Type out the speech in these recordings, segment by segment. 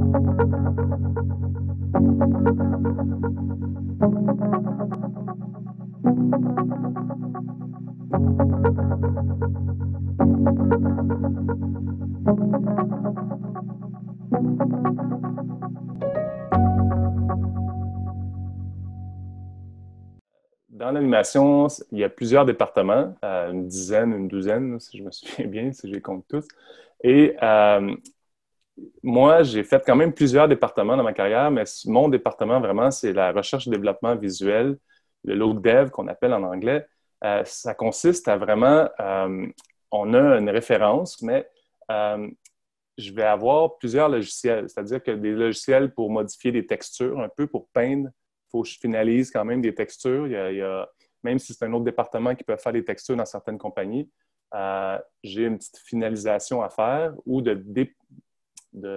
Dans l'animation, il y a plusieurs départements, une dizaine, une douzaine, si je me souviens bien, si je les compte tous. Et moi, j'ai fait quand même plusieurs départements dans ma carrière, mais mon département vraiment, c'est la recherche et développement visuel, le look dev qu'on appelle en anglais. Ça consiste à vraiment, on a une référence, mais euh, je vais avoir plusieurs logiciels, c'est-à-dire que des logiciels pour modifier des textures, un peu pour peindre. Il faut que je finalise quand même des textures. Même si c'est un autre département qui peut faire des textures dans certaines compagnies, j'ai une petite finalisation à faire ou de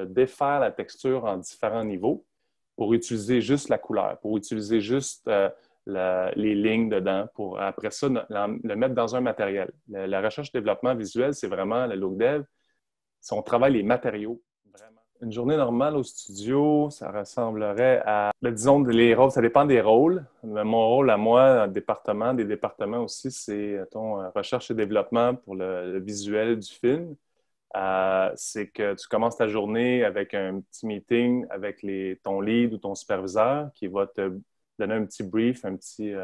défaire la texture en différents niveaux pour utiliser juste la couleur, pour utiliser juste les lignes dedans, pour après ça le mettre dans un matériel. La recherche et développement visuel, c'est vraiment le look dev. Si on travaille les matériaux, vraiment. Une journée normale au studio, ça ressemblerait à, disons, les rôles, ça dépend des rôles. Mais mon rôle à moi, département, des départements aussi, c'est, mettons, recherche et développement pour le visuel du film. C'est que tu commences ta journée avec un petit meeting avec ton lead ou ton superviseur qui va te donner un petit brief, une petite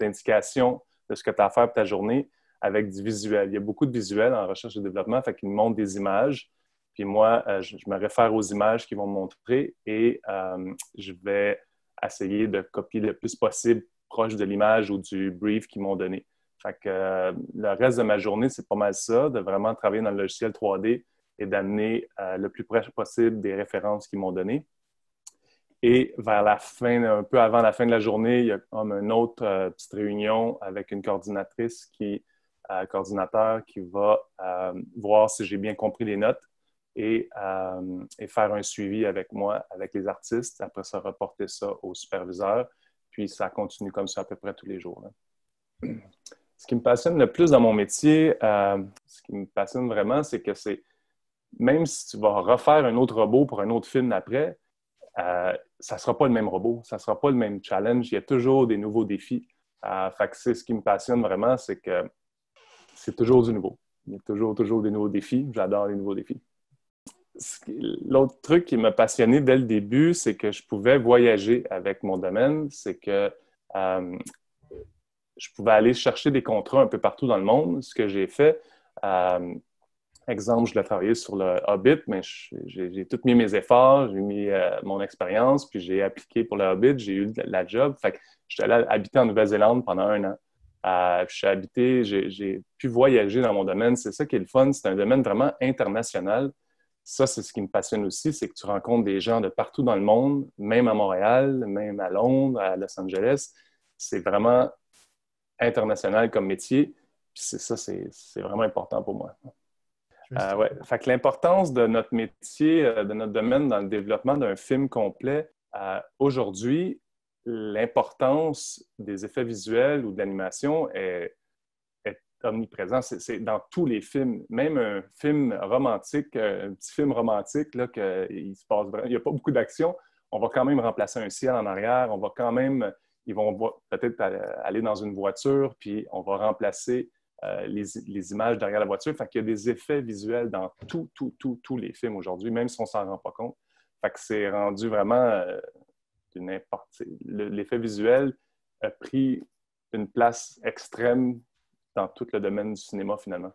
indication de ce que tu as à faire pour ta journée avec du visuel. Il y a beaucoup de visuels en recherche et développement, fait qu'ils me montrent des images. Puis moi, je me réfère aux images qu'ils vont me montrer et je vais essayer de copier le plus possible proche de l'image ou du brief qu'ils m'ont donné. Fait que le reste de ma journée, c'est pas mal ça, de vraiment travailler dans le logiciel 3D et d'amener le plus près possible des références qu'ils m'ont données. Et vers la fin, un peu avant la fin de la journée, il y a comme une autre petite réunion avec une coordinateur qui va voir si j'ai bien compris les notes et faire un suivi avec moi, avec les artistes. Après ça, reporter ça au superviseur. Puis ça continue comme ça à peu près tous les jours, là. Ce qui me passionne le plus dans mon métier, ce qui me passionne vraiment, c'est que même si tu vas refaire un autre robot pour un autre film après, ça ne sera pas le même robot, ça ne sera pas le même challenge. Il y a toujours des nouveaux défis. Fait que c'est ce qui me passionne vraiment, c'est que c'est toujours du nouveau. Il y a toujours des nouveaux défis. J'adore les nouveaux défis. L'autre truc qui m'a passionné dès le début, c'est que je pouvais voyager avec mon domaine. C'est que euh, je pouvais aller chercher des contrats un peu partout dans le monde. Ce que j'ai fait, exemple, je l'ai travaillé sur le Hobbit, mais j'ai tout mis mes efforts, j'ai mis mon expérience, puis j'ai appliqué pour le Hobbit, j'ai eu la job. Fait que j'étais allé habiter en Nouvelle-Zélande pendant un an. J'ai pu voyager dans mon domaine. C'est ça qui est le fun. C'est un domaine vraiment international. Ça, c'est ce qui me passionne aussi, c'est que tu rencontres des gens de partout dans le monde, même à Montréal, même à Londres, à Los Angeles. C'est vraiment international comme métier. Puis c'est vraiment important pour moi. Ouais. Fait que l'importance de notre métier, de notre domaine dans le développement d'un film complet, aujourd'hui, l'importance des effets visuels ou de l'animation est omniprésente. C'est dans tous les films, même un film romantique, un petit film romantique, là, il n'y a pas beaucoup d'action, on va quand même remplacer un ciel en arrière, on va quand même, ils vont peut-être aller dans une voiture, puis on va remplacer les images derrière la voiture. Fait qu'il y a des effets visuels dans tous les films aujourd'hui, même si on ne s'en rend pas compte. Fait que c'est rendu vraiment l'effet visuel a pris une place extrême dans tout le domaine du cinéma, finalement.